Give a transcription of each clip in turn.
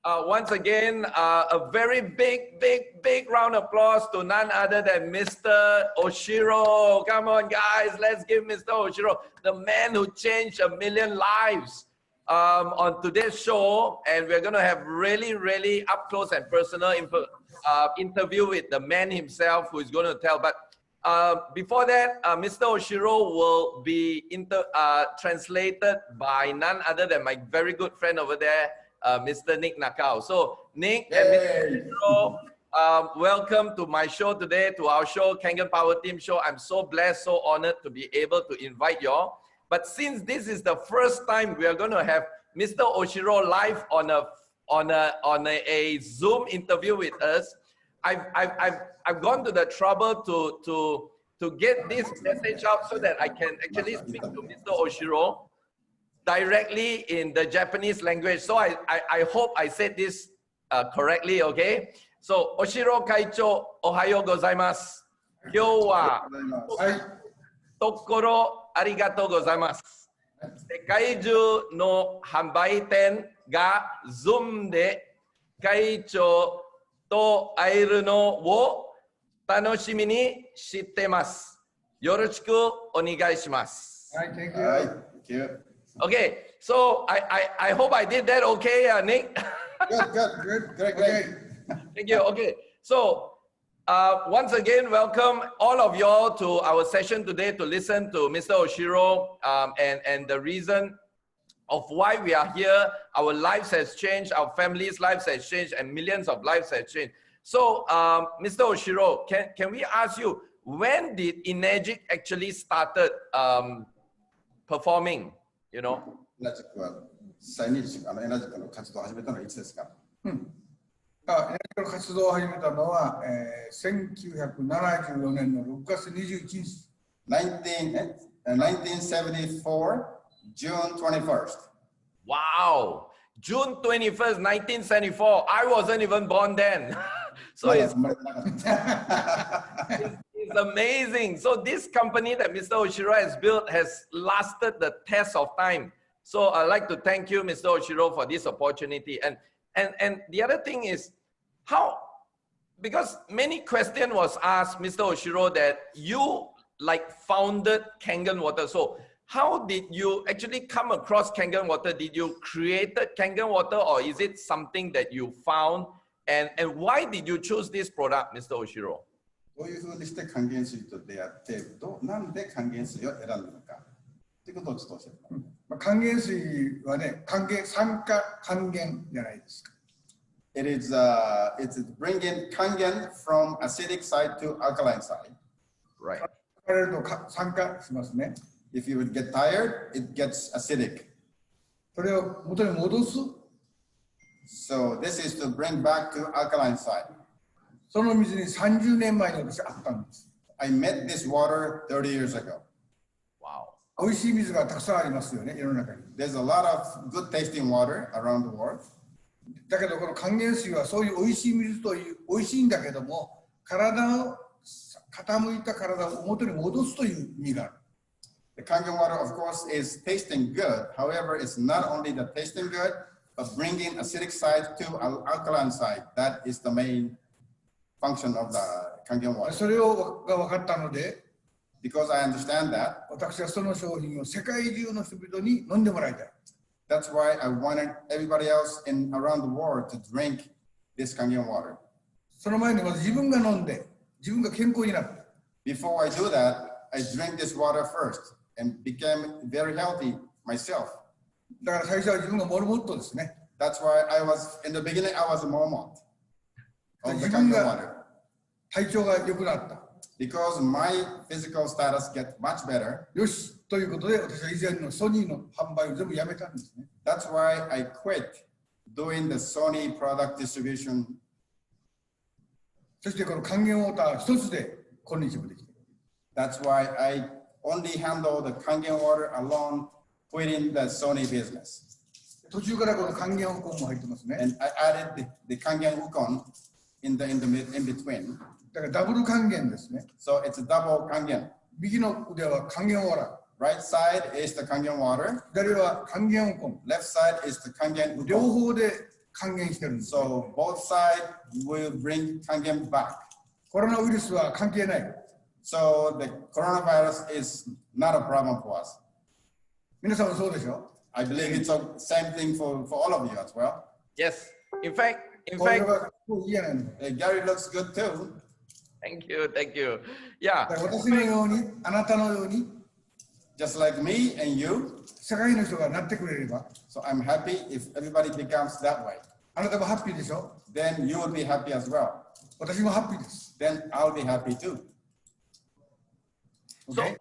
Once again, a very big round of applause to none other than Mr. Oshiro. Come on, guys, let's give Mr. Oshiro, the man who changed 1 million lives, on today's show. And we're going to have really up close and personal interview with the man himself, who is going to tell. But before that, Mr. Oshiro will be translated by none other than my very good friend over there, Mr. Nick Nakao. So Nick and Mr. Oshiro, welcome to my show today, to our show, Kangen Power Team Show. I'm so blessed, so honored to be able to invite you all. But since this is the first time we are going to have Mr. Oshiro live on a Zoom interview with us, I've gone to the trouble to get this message out so that I can actually speak to Mr. Oshiro directly in the Japanese language. So I hope I said this correctly, okay? So, Oshiro Kaicho, ohayo gozaimasu. Kyou wa tokoro arigatou gozaimasu. Sekai juu no hanbai ten ga Zoom de Kaicho to aeru no wo tanoshimi ni shittemasu. Yoroshiku onegai shimasu. Thank you. Thank you. Okay, so I hope I did that okay, Nick? Great. Thank you. Okay, so once again, welcome all of y'all to our session today to listen to Mr. Oshiro, and the reason of why we are here. Our lives has changed, our families' lives has changed, and millions of lives have changed. So, Mr. Oshiro, can we ask you, when did Enagic actually started performing? You know? 再認識エナジックの活動を始めたのはいつですか？エナジックの活動を始めたのは、1974年の6月21日。1974, June 21st. Wow! June 21st, 1974. I wasn't even born then. So it's amazing. So this company that Mr. Oshiro has built has lasted the test of time. So I'd like to thank you, Mr. Oshiro, for this opportunity. And the other thing is, how, because many question was asked, Mr. Oshiro, that you like founded Kangen Water. So how did you actually come across Kangen Water? Did you create Kangen Water, or is it something that you found? And why did you choose this product, Mr. Oshiro? どういうふうにして還元水と出会って、なんで還元水を選んだのかということをちょっと教えてもらう。還元水はね、酸化還元じゃないですか。It's bringing kangen from acidic side to alkaline side. Right. 疲れると酸化しますね。If you would get tired, it gets acidic. それを元に戻す。So this is to bring back to alkaline side. その水に30年前に私あったんです。I met this water 30 years ago. Wow. 美味しい水がたくさんありますよね、世の中に。There's a lot of good tasting water around the world. だけどこの還元水はそういう美味しい水という美味しいんだけども、傾いた体を元に戻すという意味がある。The kangen water, of course, is tasting good. However, it's not only the tasting good, but bringing acidic side to alkaline side. That is the main function of the kangen water. それが分かったので、Because I understand that, 私はその商品を世界中の人々に飲んでもらいたい。that's why I wanted everybody else around the world to drink this kangen water. その前にまず自分が飲んで、自分が健康になる。Before I do that, I drink this water first and became very healthy myself. だから最初は自分がモルモットですね。That's why in the beginning, I was a Mormon of the 自分 kangen が water. 体調が良くなった。Because my physical status get much better. よしということで、私は以前のソニーの販売を全部やめたんですね。That's why I quit doing the Sony product distribution. そしてこの還元ウォーター一つで今日もできている。That's why I only handle the kangen water alone, quitting the Sony business. 途中からこの還元ウコンも入ってますね。And I added the kangen ukon in between. だからダブル還元ですね。So it's a double kangen. 右の腕は還元ウォーター。Right side is the kangen water. 左は還元ウコン。Left side is the kangen 両 ukon. 方で還元してるんです。 So both sides will bring kangen back. コロナウイルスは関係ない。 So the coronavirus is not a problem for us. 皆さんもそうでしょ。 I believe it's the same thing for all of you as well. Yes. In fact, これがいいやないの。 Gary looks good too. thank you, thank you. Yeah. だから私のように、あなたのように、 Just like me and you. 社会の人がなってくれれば、 So I'm happy if everybody becomes that way. あなたもハッピーでしょ。 Then you will be happy as well. 私もハッピーです。 Then I'll be happy too. Okay?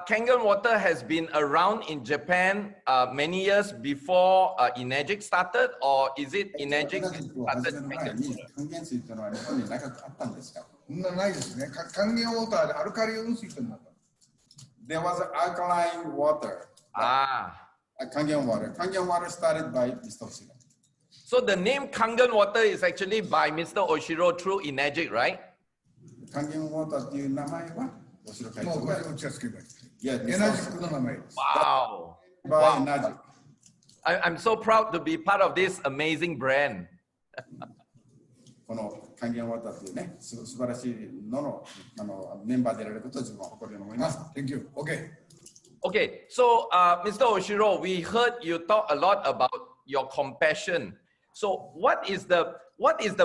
Kangen water has been around in Japan many years before Enagic started, or is it Enagic that started Kangen water? そんなないですね。還元ウォーターでアルカリ温水となった。 There was alkaline water, kangen water. Kangen water started by Mr. Oshiro. So the name Kangen water is actually by Mr. Oshiro through Enagic, right? Kangen water っていう名前はOshiro 会長がもうこれを打ちつけばいい。 Yeah, エナジックの名前です。 Wow. by Enagic. I'm so proud to be part of this amazing brand. この還元ウォーターというね、素晴らしいののメンバーでいられることを自分は誇りに思います。Thank you. Okay. Okay, so Mr. Oshiro, we heard you talk a lot about your compassion. So what is the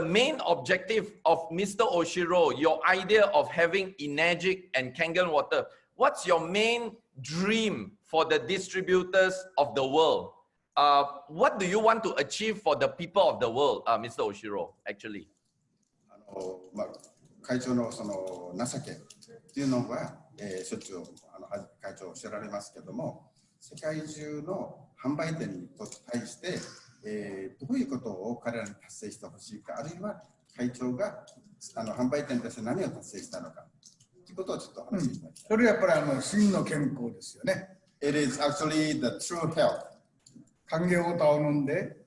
main objective of Mr. Oshiro, your idea of having Enagic and Kangen water? What's your main dream for the distributors of the world? What do you want to achieve for the people of the world, Mr. Oshiro, actually? 会長のその情けっていうのは、しょっちゅう会長おっしゃられますけども、世界中の販売店に対して、どういうことを彼らに達成してほしいか、あるいは会長が販売店として何を達成したのかということをちょっとお話ししました。それはやっぱり真の健康ですよね。It is actually the true health. 還元ウォーターを飲んで、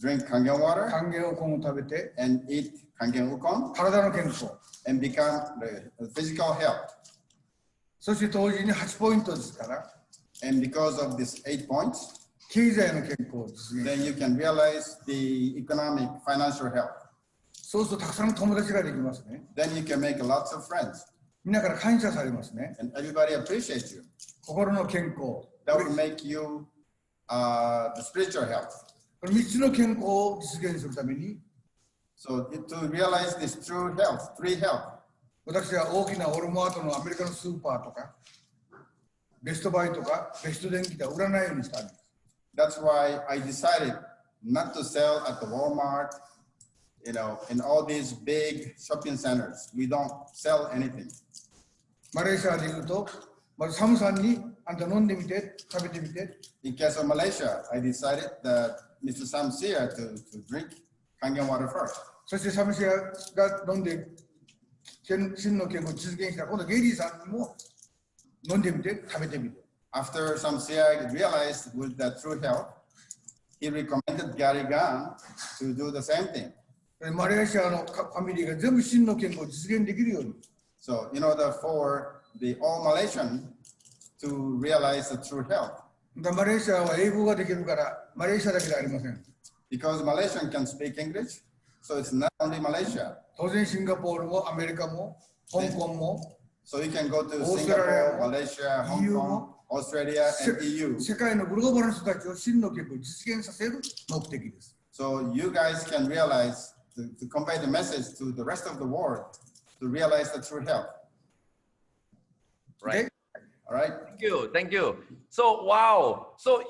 Drink kangen water 還元ウコンを食べて、 and eat kangen ukon 体の健康。 and become the physical health. そして同時に8ポイントですから、 And because of these 8 points, 経済の健康を実現。 then you can realize the economic, financial health. そうするとたくさんの友達ができますね。 Then you can make lots of friends みんなから感謝されますね。 and everybody appreciates you. 心の健康。 That will make you the spiritual health. この3つの健康を実現するために、 So to realize this true health, three health, 私は大きなウォルマートのアメリカのスーパーとか、ベストバイとか、ベスト電機では売らないようにしたんです。 that's why I decided not to sell at the Walmart, in all these big shopping centers. We don't sell anything. マレーシアでいうと、まずサムさんにあんた飲んでみて、食べてみて。 In case of Malaysia, I decided that Mr. Samsia to drink kangen water first. そしてサムシアが飲んで、真の健康を実現した。今度ゲイリーさんにも飲んでみて、食べてみて。 After Samsia realized with the true health, he recommended Gary Gunn to do the same thing. マレーシアのファミリーが全部真の健康を実現できるように。 So in order for the all Malaysian to realize the true health, マレーシアは英語ができるから、マレーシアだけではありません。 because Malaysian can speak English, so it's not only Malaysia. 当然シンガポールもアメリカも香港も So you can go to Australia, Singapore, Malaysia, Hong EU, Kong, Australia, and EU. 世界のグローバルな人たちを真の健康を実現させる目的です。 So you guys can realize to convey the message to the rest of the world to realize the true health. Right. All right. Thank you. So, wow. So,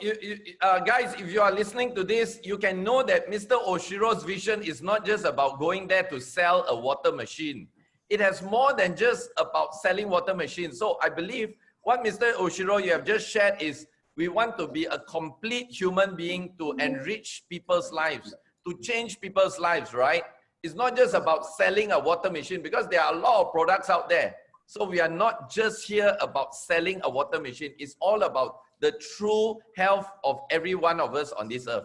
guys, if you are listening to this, you can know that Mr. Oshiro's vision is not just about going there to sell a water machine. It has more than just about selling water machines. So, I believe what Mr. Oshiro you have just shared is we want to be a complete human being to enrich people's lives, to change people's lives, right? It's not just about selling a water machine because there are a lot of products out there. So we are not just here about selling a water machine. It's all about the true health of every one of us on this earth.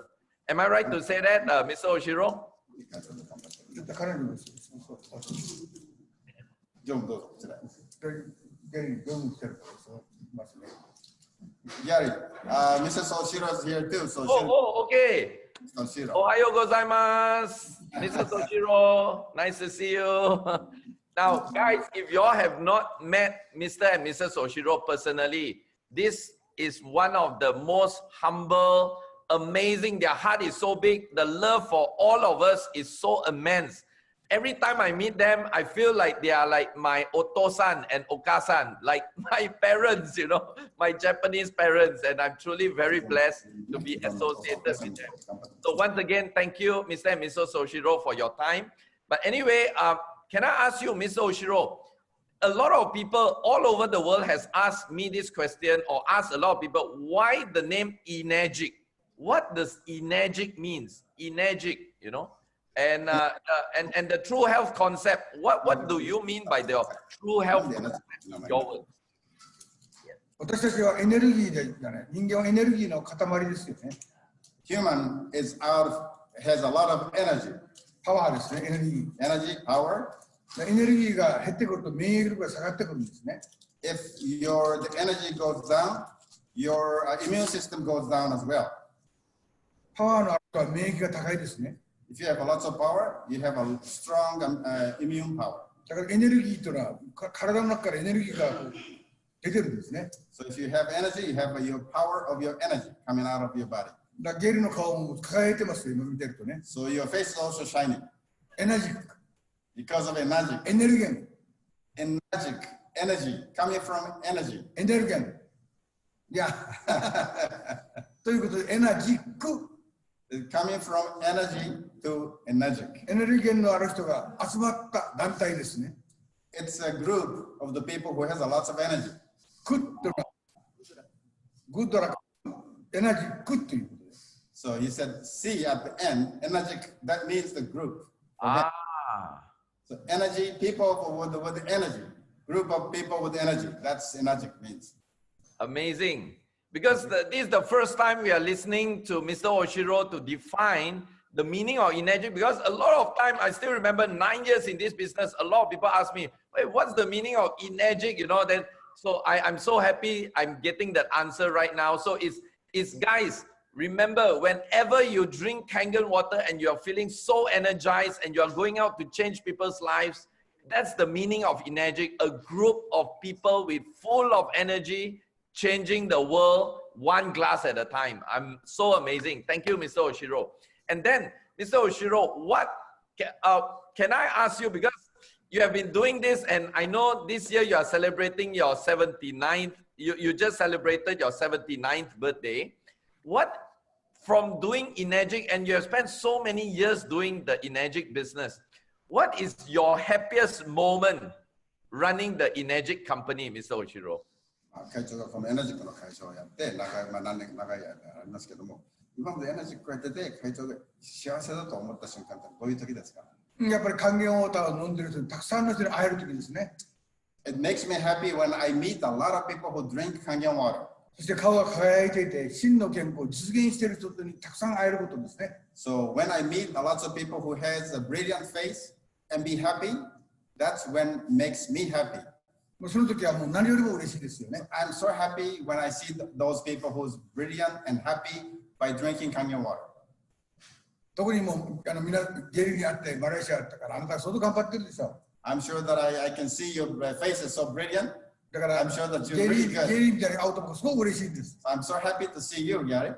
Am I right to say that, Mr. Oshiro? 彼にもジョンどうぞこちら。ゲイリー、業務してるからそう言いますね。Gary, Mrs. Oshiro is here too. So Okay. Oshiro. Ohayo gozaimasu. Mrs. Oshiro, nice to see you. Now, guys, if you all have not met Mr. and Mrs. Oshiro personally, this is one of the most humble, amazing. Their heart is so big. The love for all of us is so immense. Every time I meet them, I feel like they are like my otosan and okasan, like my parents, you know, my Japanese parents. And I'm truly very blessed to be associated with them. So once again, thank you, Mr. and Mrs. Oshiro, for your time. But anyway, can I ask you, Mr. Oshiro, a lot of people all over the world has asked me this question, or asked a lot of people, why the name Energic? What does Energic means? Energic, you know? And the true health concept, what do you mean by the true health concept in your words? 私たちはエネルギーで人間はエネルギーの塊ですよね。Human has a lot of energy. パワーですね、エネルギー。Energy, power. エネルギーが減ってくると免疫力が下がってくるんですね。If the energy goes down, your immune system goes down as well. パワーのある人は免疫が高いですね。If you have lots of power, you have a strong immune power. だからエネルギーというのは体の中からエネルギーが出てるんですね。So if you have energy, you have your power of your energy coming out of your body. だからゲルの顔も輝いてますよ、今見てるとね。So your face is also shining. エナジック。Because of energy. エネルゲン。Energic. Energy. Coming from energy. エネルゲン。いや。ということで、エナジック。Coming from energy to energic. エネルゲンのある人が集まった団体ですね。It's a group of the people who has a lot of energy. クッドラ。グッドラ。エナジックということです。So he said C at the end, energic, that means the group. So energy, people with energy, group of people with energy, that's energic means. Amazing. Because this is the first time we are listening to Mr. Oshiro to define the meaning of energy. Because a lot of time, I still remember 9 years in this business, a lot of people ask me, wait, what's the meaning of energic? You know, then, so I'm so happy I'm getting that answer right now. So it's guys, remember, whenever you drink kangen water and you're feeling so energized and you're going out to change people's lives, that's the meaning of energic, a group of people with full of energy, changing the world one glass at a time. I'm so amazing. Thank you, Mr. Oshiro. And then, Mr. Oshiro, what can I ask you, because you have been doing this, and I know this year you are celebrating your 79th, you just celebrated your 79th birthday. What, from doing Energic, and you have spent so many years doing the Energic business, what is your happiest moment running the Energic company, Mr. Oshiro? 会長がこのエナジックの会社をやって何年長い間ありますけども、今までエナジックをやってて会長が幸せだと思った瞬間ってどういう時ですか？やっぱり還元ウォーターを飲んでる人にたくさんの人に会える時ですね。It makes me happy when I meet a lot of people who drink kangen water. そして顔が輝いていて真の健康を実現している人にたくさん会えることですね。So when I meet a lot of people who has a brilliant face and be happy, that's when makes me happy. その時はもう何よりも嬉しいですよね。I'm so happy when I see those people who's brilliant and happy by drinking kangen water. 特にもうみんなゲリにあってマレーシアだったからあなたは相当頑張ってるでしょ。I'm sure that I can see your face is so brilliant. だから I'm sure that ゲ you're リ really good. ゲリみたいに会うとすごく嬉しいです。I'm so happy to see you, Gary.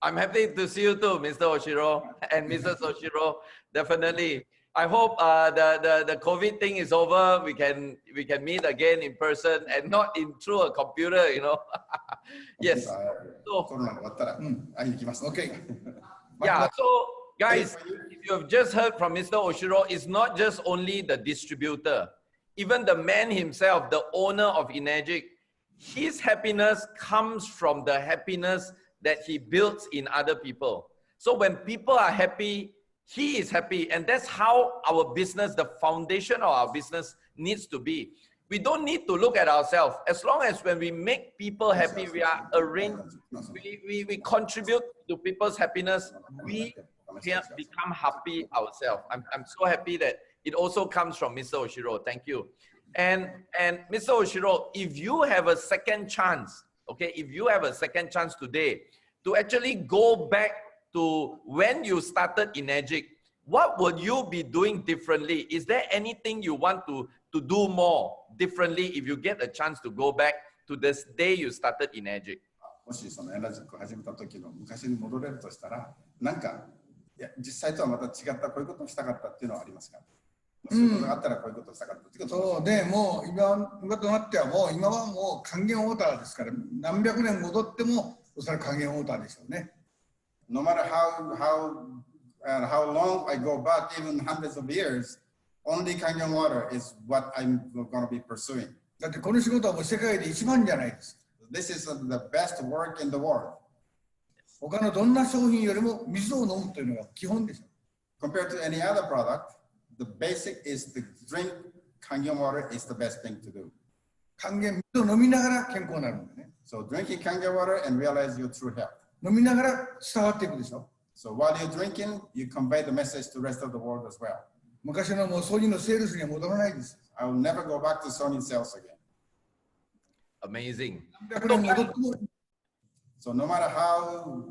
I'm happy to see you too, Mr. Oshiro and Mrs. Oshiro. Definitely. I hope the COVID thing is over. We can meet again in person and not through a computer, you know. Yes. So, Okay. yeah. So, guys, if you have just heard from Mr. Oshiro, it's not just only the distributor. Even the man himself, the owner of Energic, his happiness comes from the happiness that he builds in other people. So when people are happy, he is happy, and that's how our business, the foundation of our business needs to be. We don't need to look at ourselves. As long as when we make people happy, we are arranged, we contribute to people's happiness, we become happy ourselves. I'm so happy that it also comes from Mr. Oshiro. Thank you. And Mr. Oshiro, if you have a second chance, okay, if you have a second chance today to actually go back to when you started Energic, what would you be doing differently? Is there anything you want to do more differently if you get a chance to go back to this day you started Energic? もしそのエナジックを始めた時の昔に戻れるとしたら、なんかいや実際とはまた違ったこういうことをしたかったっていうのはありますか？そういうことがあったらこういうことをしたかったっていうこと。そうでもう今となってはもう今はもう還元ウォーターですから何百年戻ってもおそらく還元ウォーターでしょうね。No matter how long I go back, even hundreds of years, only kangen water is what I'm going to be pursuing. だってこの仕事はもう世界で一番じゃないです。This is the best work in the world. 他のどんな商品よりも水を飲むというのが基本でしょ。Compared to any other product, the basic is to drink kangen water is the best thing to do. 還元水を飲みながら健康になるんだね。So drinking kangen water and realize your true health. 飲みながら伝わっていくでしょ。So while you're drinking, you convey the message to the rest of the world as well. 昔のもうソニーのセールスには戻らないです。I will never go back to Sony sales again. Amazing. So no matter how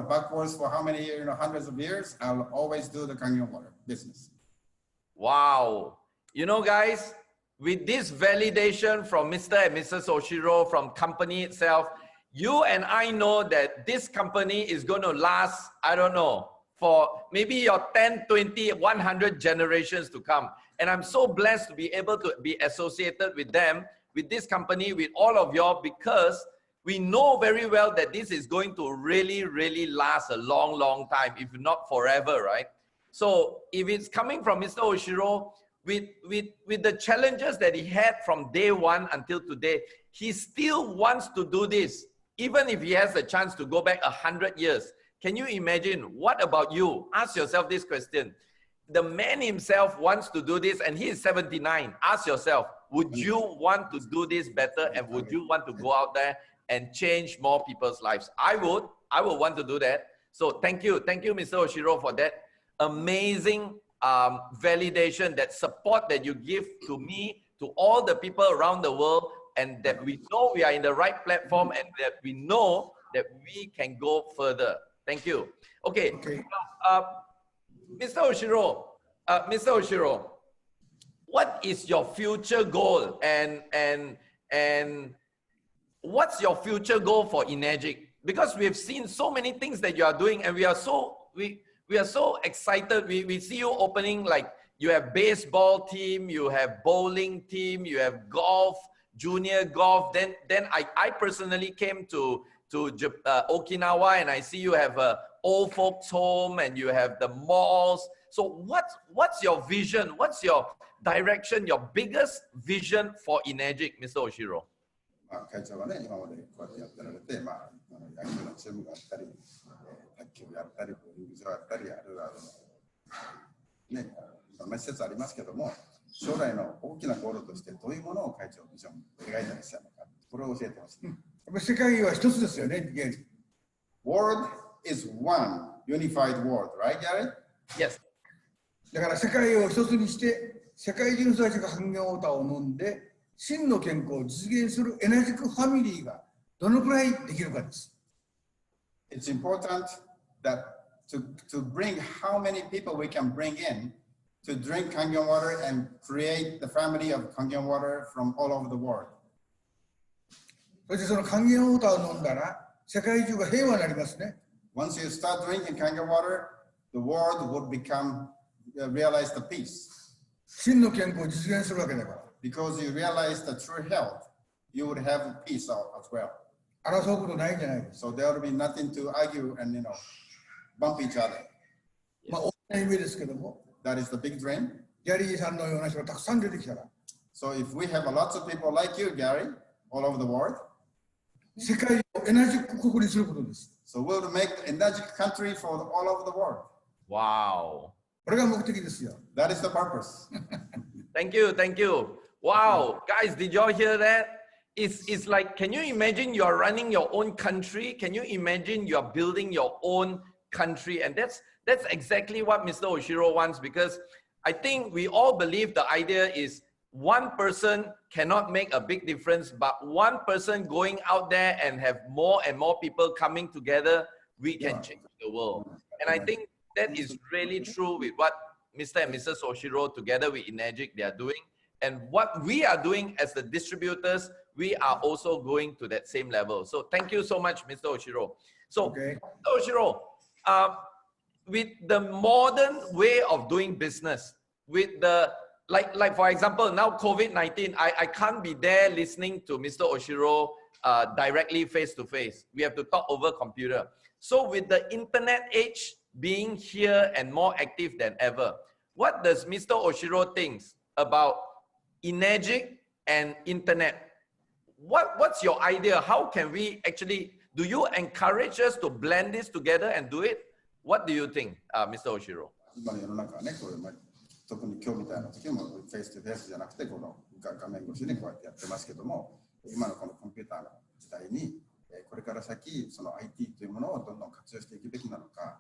backwards for how many years, hundreds of years, I'll always do the kangen water business. Wow. You know, guys, with this validation from Mr. and Mrs. Oshiro, from company itself, you and I know that this company is going to last, I don't know, for maybe your 10, 20, 100 generations to come. And I'm so blessed to be able to be associated with them, with this company, with all of y'all, because we know very well that this is going to really, really last a long, long time, if not forever, right? So if it's coming from Mr. Oshiro, with the challenges that he had from day one until today, he still wants to do this, even if he has a chance to go back 100 years. Can you imagine? What about you? Ask yourself this question. The man himself wants to do this and he is 79. Ask yourself, would you want to do this better, and would you want to go out there and change more people's lives? I would want to do that. So thank you, Mr. Oshiro, for that amazing validation, that support that you give to me, to all the people around the world, and that we know we are in the right platform and that we know that we can go further. Thank you. Okay. Mr. Oshiro, what is your future goal, and what's your future goal for Energic? Because we've seen so many things that you are doing, and we are so excited. We see you opening, like you have baseball team, you have bowling team, you have golf, junior golf. Then I personally came to Okinawa, and I see you have a old folks home, and you have the malls. So what's your vision? What's your direction? Your biggest vision for Energic, Mr. Oshiro? 会長がね、今までこうやってやってられて、野球のチームがあったり、卓球やったり、陸上やったり、ね、いろんな施設ありますけども、将来の大きなゴールとしてどういうものを会長ビジョン描いてらっしゃるのか、これを教えてほしい。世界は一つですよね。World is one unified world, right, Gary? Yes. だから世界を一つにして、世界中の人たちが還元ウォーターを飲んで、真の健康を実現するエナジックファミリーがどのくらいできるかです。It's important that to bring how many people we can bring in to drink kangen water and create the family of kangen water from all over the world. そしてその還元ウォーターを飲んだら世界中が平和になりますね。Once you start drinking kangen water, the world would realize the peace. 真の健康を実現するわけだから。Because you realize the true health, you would have peace as well. 争うことないんじゃないです。So there will be nothing to argue and bump each other. 大きな夢ですけども。That is the big dream. ギャリーさんのような人がたくさん出てきたら。So if we have lots of people like you, Gary, all over the world, 世界をエナジック国にすることです。So we'll make the energetic country for all over the world. Wow. これが目的ですよ。That is the purpose. Thank you. Wow, guys, did y'all hear that? It's like, can you imagine you're running your own country? Can you imagine you're building your own country? And that's exactly what Mr. Oshiro wants, because I think we all believe the idea is one person cannot make a big difference, but one person going out there and have more and more people coming together, we can change the world. And I think that is really true with what Mr. and Mrs. Oshiro together with Energic they are doing. And what we are doing as the distributors, we are also going to that same level. So thank you so much, Mr. Oshiro. So, Mr. Oshiro, with the modern way of doing business, with the, like for example, now COVID-19, I can't be there listening to Mr. Oshiro directly face to face. We have to talk over computer. So with the internet age being here and more active than ever, what does Mr. Oshiro think about Energic and internet? What's your idea? How can we actually, do you encourage us to blend this together and do it? What do you think, Mr. Oshiro? 今の世の中はね、これ特に今日みたいな時もフェイスとフェイスじゃなくてこの画面越しにこうやってやってますけども、今のこのコンピューターの時代にこれから先その IT というものをどんどん活用していくべきなのか、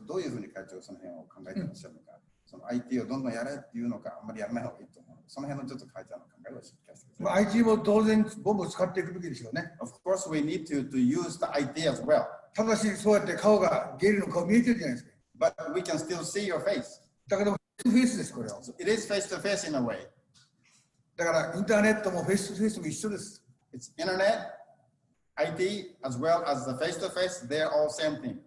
どういうふうに会長その辺を考えていらっしゃるのか、その IT をどんどんやれっていうのか、あんまりやらない方がいいと思う。その辺のちょっと会長の考えを聞かせてください。IT も当然ボンボン使っていくべきでしょうね。Of course, we need to use the IT as well. ただしそうやって顔がゲリの顔見えてるじゃないですか。But we can still see your face. だけどフェイスですこれは。So it is face to face in a way. だからインターネットもフェイスとフェイスも一緒です。It's internet, IT, as well as the face to face. They're all same thing.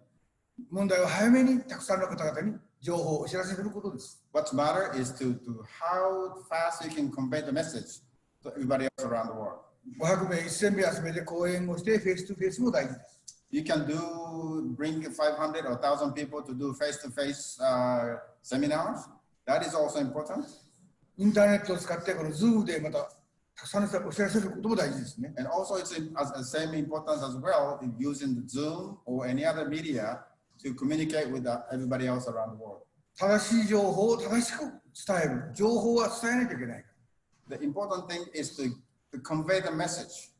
問題は早めにたくさんの方々に情報をお知らせすることです。What's matter is to how fast you can convey the message to everybody else around the world. 500名、1000名集めて講演をしてフェイスとフェイスも大事です。You can bring 500 or 1,000 people to do face-to-face seminars. That is also important. インターネットを使ってこの Zoom でまたたくさんの人をお知らせすることも大事ですね。And also it's as same important as well in using the Zoom or any other media to communicate with everybody else around the world. 正しい情報を正しく伝える。情報は伝えないといけない。The important thing is to convey the message.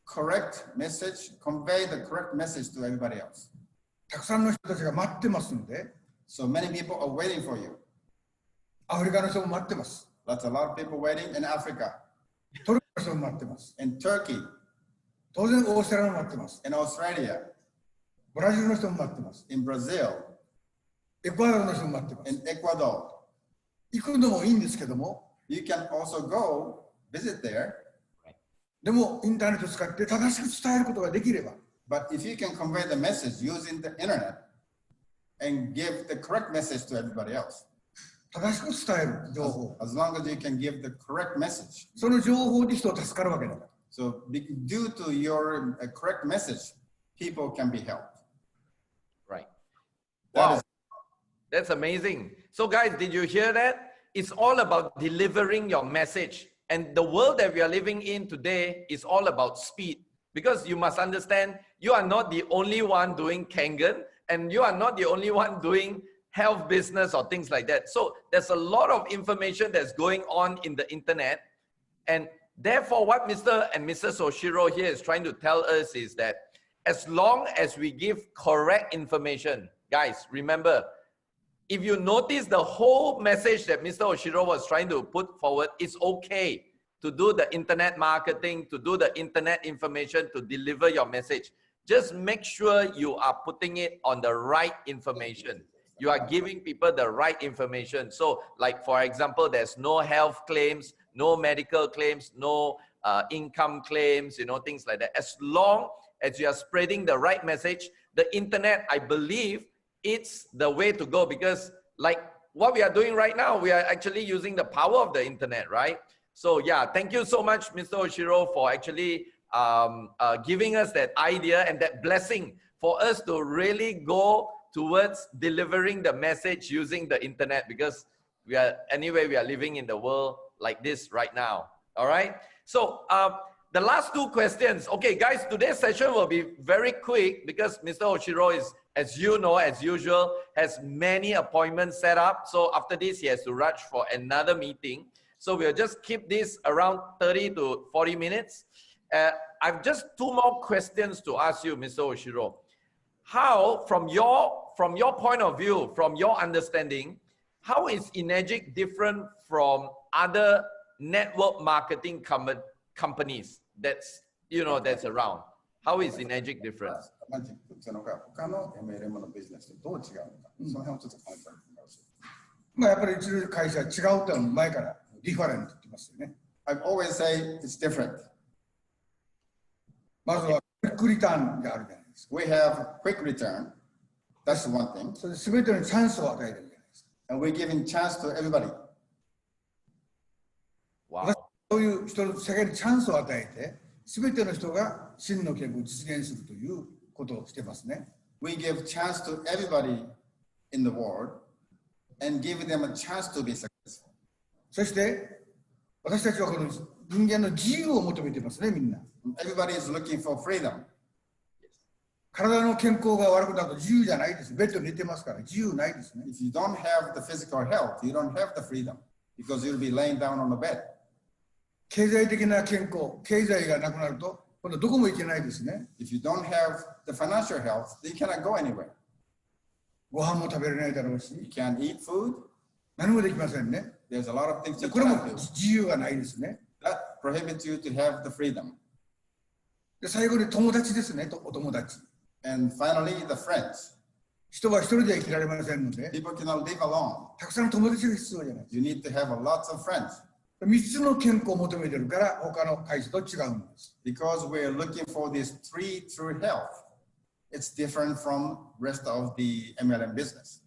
Correct message, convey the correct message to everybody else. たくさんの人たちが待ってますので、So many people are waiting for you. アフリカの人も待ってます。That's a lot of people waiting in Africa. トルコの人も待ってます。In Turkey. 当然オーストラリアも待ってます。In Australia. ブラジルの人も待ってます。In Brazil. エクアドルの人も待ってます。In Ecuador. 行くのもいいんですけども、You can also go visit there. でもインターネットを使って正しく伝えることができれば、But if you can convey the message using the internet and give the correct message to everybody else. 正しく伝える情報。As long as you can give the correct message. その情報で人は助かるわけだから。So due to your correct message, people can be helped. Right. Wow. That's amazing. So guys, did you hear that? It's all about delivering your message. And the world that we are living in today is all about speed. Because you must understand, you are not the only one doing kangen, and you are not the only one doing health business or things like that. So there's a lot of information that's going on in the internet. And therefore, what Mr. and Mrs. Oshiro here is trying to tell us is that as long as we give correct information, guys, remember, if you notice the whole message that Mr. Oshiro was trying to put forward, it's okay to do the internet marketing, to do the internet information, to deliver your message. Just make sure you are putting it on the right information. You are giving people the right information. So like, for example, there's no health claims, no medical claims, no income claims, you know, things like that. As long as you are spreading the right message, the internet, I believe, it's the way to go, because like what we are doing right now, we are actually using the power of the internet, right? So yeah, thank you so much, Mr. Oshiro, for actually giving us that idea and that blessing for us to really go towards delivering the message using the internet, because we are living in the world like this right now. All right. So the last two questions. Okay, guys, today's session will be very quick because Mr. Oshiro is, as you know, as usual, has many appointments set up. So after this, he has to rush for another meeting. So we'll just keep this around 30 to 40 minutes. I've just two more questions to ask you, Mr. Oshiro. How, from your point of view, from your understanding, how is Energic different from other network marketing companies that's, that's around? How is Energic different? マジックっていうのが他の MLM のビジネスとどう違うのか、その辺をちょっと考えてみましょう。まあやっぱりうちの会社は違うってのは前からディファレントって言ってますよね。I've always say it's different. まずはクイックリターンがあるじゃないですか。 We have quick return. That's one thing. それで全てのチャンスを与えてるじゃないですか。 And we're giving chance to everybody. Wow. そういう人の世界にチャンスを与えて、全ての人が真の健康を実現するということをしてますね。We give chance to everybody in the world and give them a chance to be successful. そして私たちはこの人間の自由を求めてますね、みんな。Everybody is looking for freedom. 体の健康が悪くなると自由じゃないです。ベッドに寝てますから自由ないですね。If you don't have the physical health, you don't have the freedom because you'll be laying down on the bed. 経済的な健康、経済がなくなると今度どこも行けないですね。If you don't have the financial health, you cannot go anywhere. ご飯も食べれないだろう You し、 can't eat food. 何もできませんね。 There's a lot of things you これも cannot do. 自由がないですね。 That prohibits you to have the freedom. で最後に友達ですね、お友達。 And finally, the friends. 人は一人では生きられませんので、 People cannot live alone. たくさんの友達が必要じゃないです You need to have lots of friends か。3つの健康を求めてるから他の会社と違うんです。 because we're looking for these three true health. It's different from rest of the MLM business.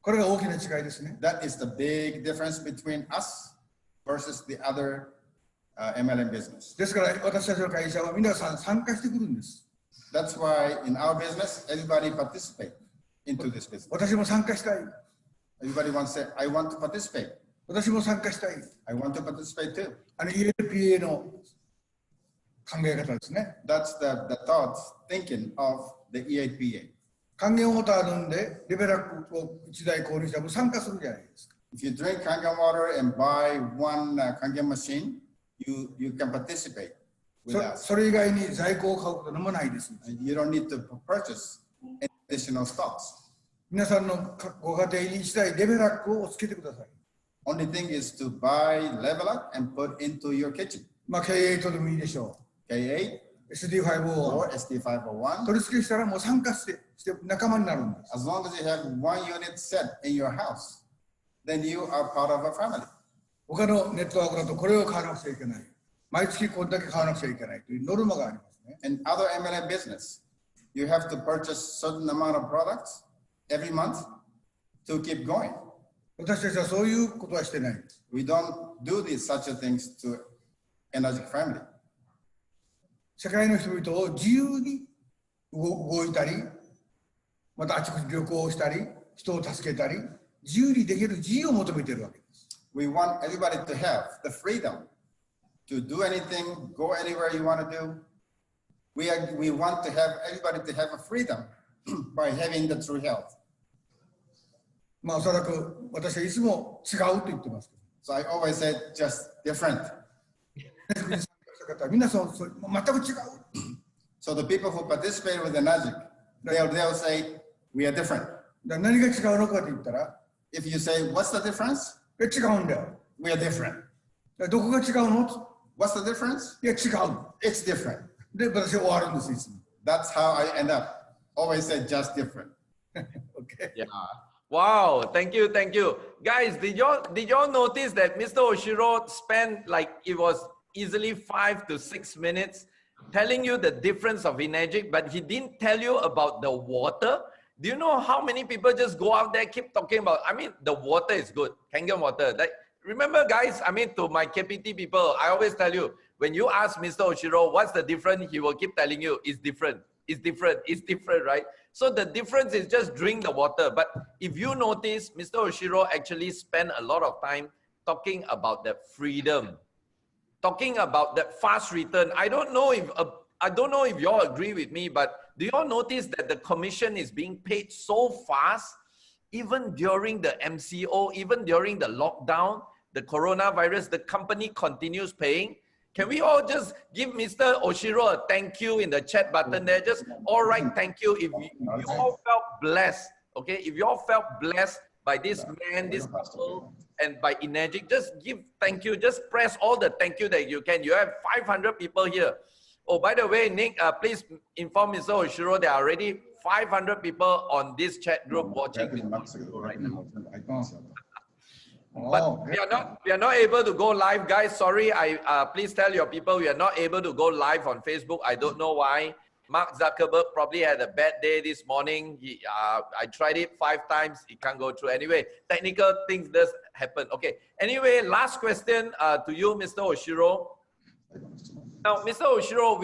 これが大きな違いですね。 That is the big difference between us versus the other MLM business. ですから私たちの会社は皆さん参加してくるんです。 That's why in our business, everybody participate into this business. 私も参加したい。 Everybody wants to say, I want to participate. 私も参加したい。 I want to participate too. ELPA の考え方ですね。 That's the thoughts, thinking of the E8PA. 還元ウォーター飲んでレベラックを1台購入したらもう参加するじゃないですか。 If you drink kangen water and buy one kangen machine, you can participate with us. それ以外に在庫を買うこともないです。 You don't need to purchase additional stocks. 皆さんのご家庭に1台レベラックをつけてください。 Only thing is to buy level up and put into your kitchen. まあ K8 でもいいでしょ K8 う。SD5 を or SD501. 取り付けしたらもう参加して仲間になるんです。 As long as you have one unit set in your house, then you are part of a family. 他のネットワークだとこれを買わなくちゃいけない。毎月こんだけ買わなくちゃいけないというノルマがありますね。 In other MLM business, you have to purchase certain amount of products every month to keep going. 私たちはそういうことはしてないんです。 We don't do these such a things to Energic family. 世界の人々を自由に動いたり、またあちこち旅行をしたり、人を助けたり、自由にできる自由を求めているわけです。 We want everybody to have the freedom to do anything, go anywhere you want to do. We want to have everybody to have a freedom by having the true health. まあおそらく私はいつも違うと言ってますけ So I always said just different. ど、みんなそう全く違う。 So the people who participate with the Energic, they'll say we are different. だ何が違うのかと言ったら、 If you say what's the difference? 違うんだよ。 We are different. どこが違うの？ What's the difference? いや違う。 It's different. で私は終わるんですいつも。That's how I end up. Always say just different. Okay. Yeah. Wow. Thank you. Thank you. Guys, did y'all notice that Mr. Oshiro spent like it was easily 5 to 6 minutes telling you the difference of Energic, but he didn't tell you about the water. Do you know how many people just go out there, keep talking about, I mean, the water is good, kangen water. Like, remember guys, I mean, to my KPT people, I always tell you, when you ask Mr. Oshiro, what's the difference? He will keep telling you, it's different, it's different, it's different, right? So the difference is just drink the water. But if you notice, Mr. Oshiro actually spent a lot of time talking about that freedom, talking about that fast return. I don't know if y'all agree with me, but do y'all notice that the commission is being paid so fast, even during the MCO, even during the lockdown, the coronavirus, the company continues paying? Can we all just give Mr. Oshiro a thank you in the chat button there? Just all right, thank you. If you all felt blessed, okay? If you all felt blessed by this man, this couple, and by Energic. Just give thank you. Just press all the thank you that you can. You have 500 people here. Oh, by the way, Nick, please inform Mr. Oshiro there are already 500 people on this chat group watching right now. But we are not able to go live, guys. Sorry, please tell your people we are not able to go live on Facebook. I don't know why. Mark Zuckerberg probably had a bad day this morning. I tried it 5 times. It can't go through. Anyway, technical things does happen. Okay. Anyway, last question to you, Mr. Oshiro. Now, Mr. Oshiro,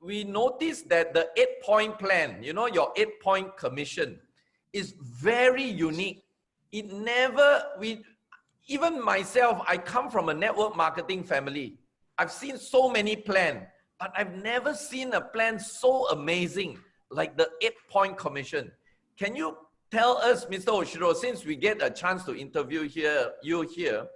we noticed that the 8-point plan, you know, your 8-point commission is very unique. It never, even myself, I come from a network marketing family. I've seen so many plans, but I've never seen a plan so amazing like the 8-point commission. Can you tell us, Mr. Oshiro, since we get a chance to interview you here,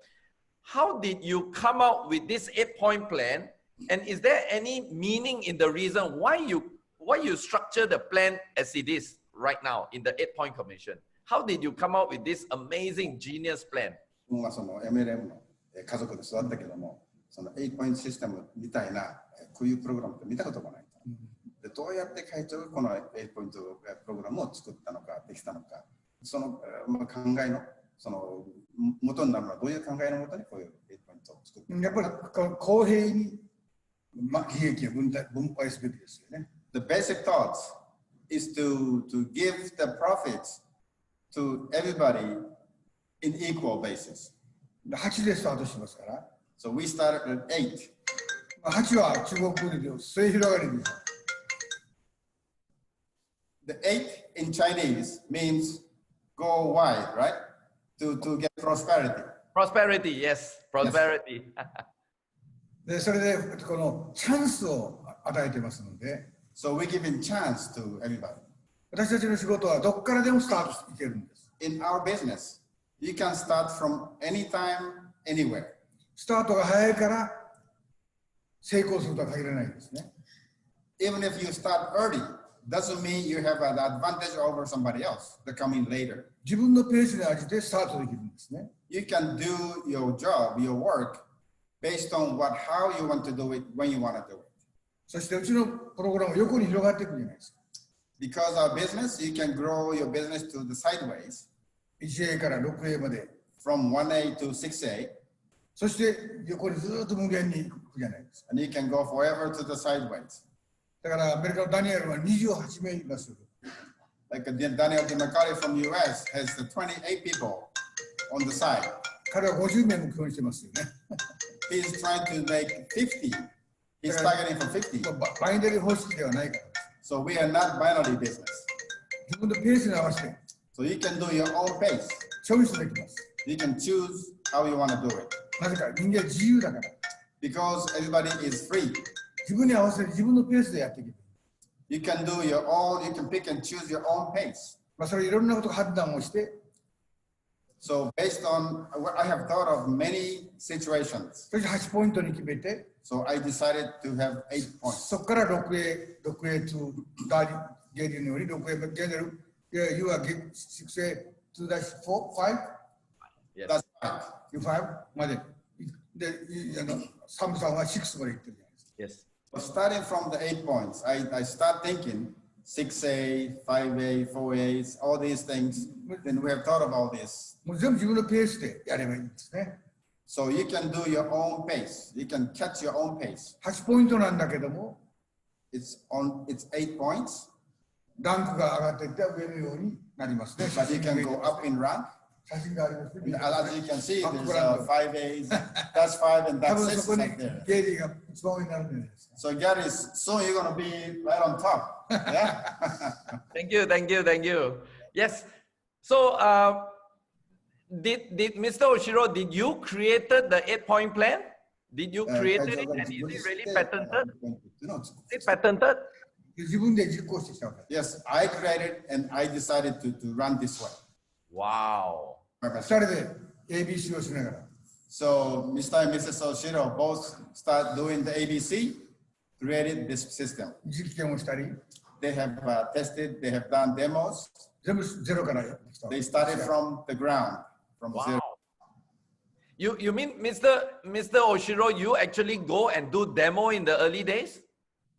how did you come up with this 8-point plan? And is there any meaning in the reason why you structure the plan as it is right now in the 8-point commission? How did you come up with this amazing genius plan? その MLM の家族で育ったけども、その8ポイントシステムみたいなこういうプログラムって見たことがない。でどうやって会長がこの8ポイントプログラムを作ったのか、できたのか、その考えのその元になるのはどういう考えのもとにこういう8ポイントを作ったのか。やっぱり公平に利益を分配すべきですよね。The basic thought is to give the profits to everybody in equal basis. 8でスタートしますから。So we started at 8. 8は中国語で末広がりです。The 8 in Chinese means go wide, right? To get prosperity. Prosperity, yes, prosperity. でそれでこのチャンスを与えてますので。So we give in chance to everybody. 私たちの仕事はどこからでもスタートしていけるんです。In our business, you can start from anytime, anywhere. スタートが早いから成功するとは限らないんですね。Even if you start early, doesn't mean you have an advantage over somebody else that come in later. 自分のペースに応じてスタートできるんですね。You can do your job, your work, based on how you want to do it, when you want to do it. そしてうちのプログラムは横に広がっていくじゃないですか。Because our business, you can grow your business to the sideways. 1A から 6A まで。From 1A to 6A. そして横にずっと無限に行くじゃないですか。And you can go forever to the sideways. だからアメリカのダニエルは28名います。Like Daniel DeMacari from US has 28 people on the side. 彼は50名目標にしてますよね。He's trying to make 50. He's targeting for 50. バイナリー方式ではないから。So we are not binary business. 自分のペースに合わせて。So you can do your own pace. チョイスできます。You can choose how you want to do it. なぜか人間は自由だから。Because everybody is free. 自分に合わせて自分のペースでやっていける。You can do your own, you can pick and choose your own pace. それいろんなこと判断をして。So based on, I have thought of many situations. そして8ポイントに決めて。So I decided to have 8 points. そこから 6A to ゲリのように 6A ゲリ、you are 6A to 5? That's right. You 5まで。で、サムさんは6まで行ってるじゃないですか。Yes. So starting from the 8 points, I start thinking 6A, 5A, 4A, all these things. Then we have thought about this. もう全部自分のペースでやればいいんですね。So you can do your own pace. You can catch your own pace. 8ポイントなんだけども、it's 8 points. ランクが上がっていって上のようになりますね。But you can go up in rank. 写真がありますね。As you can see, there's 5A's, that's 5 and 多 that's 分 6 そこに right there. ゲリが一番上になるんじゃないですか。So Gary, soon you're going to be right on top. Yeah. Thank you, thank you, thank you. Yes. So, did Mr. Oshiro, did you created the 8-point plan? Did you create it? And is it really patented? Is it patented? 自分で実行してきたわけ。Yes, I created and I decided to run this way. Wow. 2人で ABC をしながら。So Mr. and Mrs. Oshiro both start doing the ABC, created this system. 実験をしたり。They have tested, they have done demos. 全部ゼロからやってきた。 They started from the ground, from Wow. zero. You mean Mr. Oshiro, you actually go and do demo in the early days?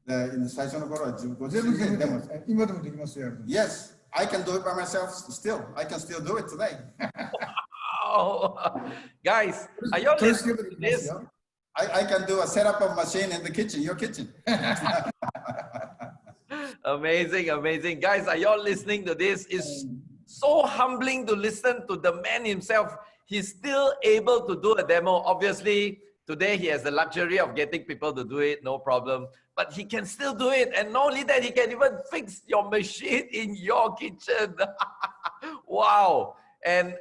最初の頃はご自全部身でデモ。今でもできますよ。 Yes, I can do it by myself still. I can still do it today. Oh, guys, are you all トレスケ listening ベル to できます this? よ。 I can do a setup of machine in the kitchen, your kitchen. Amazing, amazing. Guys, are you all listening to this? It's so humbling to listen to the man himself. He's still able to do a demo. Obviously, today he has the luxury of getting people to do it, no problem. But he can still do it. And not only that, he can even fix your machine in your kitchen. Wow. And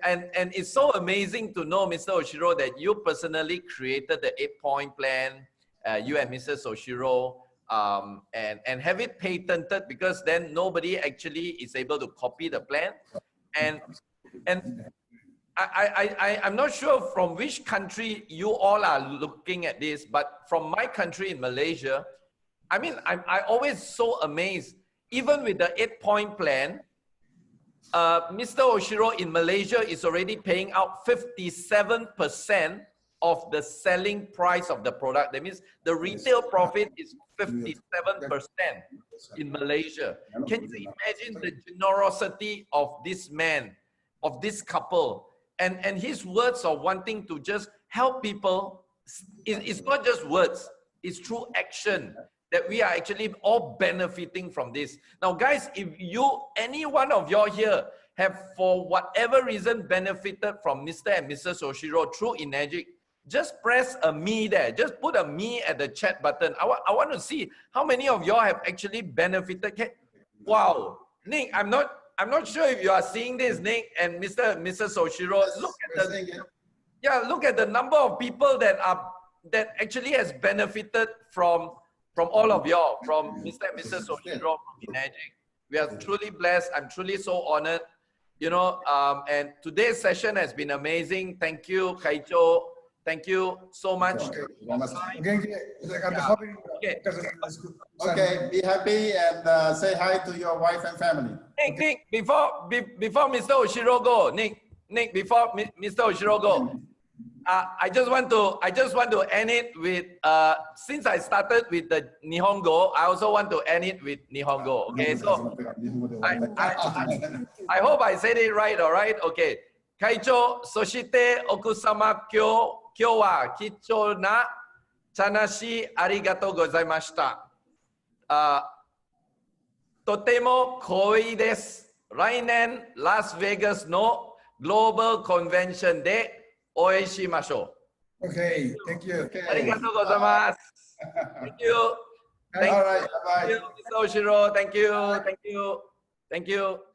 it's so amazing to know, Mr. Oshiro, that you personally created the 8-point plan, you and Mrs. Oshiro, and have it patented, because then nobody actually is able to copy the plan. And I'm not sure from which country you all are looking at this, but from my country in Malaysia, I mean, I always so amazed, even with the 8-point plan, Mr. Oshiro in Malaysia is already paying out 57% of the selling price of the product. That means the retail profit is 57% in Malaysia. Can you imagine the generosity of this man, of this couple, and his words of wanting to just help people? It's not just words, it's through action that we are actually all benefiting from this. Now, guys, if any one of y'all here have, for whatever reason, benefited from Mr. and Mrs. Oshiro through Enagic, just press a me there. Just put a me at the chat button. I want to see how many of y'all have actually benefited. Wow, Nick, I'm not sure if you are seeing this, Nick and Mr. and Mrs. Oshiro. Look at the number of people that actually has benefited from all of y'all, from Mr. and Mrs. Oshiro from Enagic. We are truly blessed. I'm truly so honored, you know, and today's session has been amazing. Thank you, Kaicho. Thank you so much. Okay, be happy and say hi to your wife and family. Nick, before Mr. Oshiro go, Nick, before Mr. Oshiro go, I just want to end it with, since I started with the Nihongo, I also want to end it with Nihongo. Okay, so I hope I said it right. All right. Okay. Kaicho, soshite okusama kyo wa kicho na chanashi arigatou gozaimashita. Totemo koi desu. 来年 Las Vegas no Global Convention de Okay, thank you. Arigatou gozaimasu. Thank you. All right, bye-bye. Thank you, Mr. Oshiro. Thank you.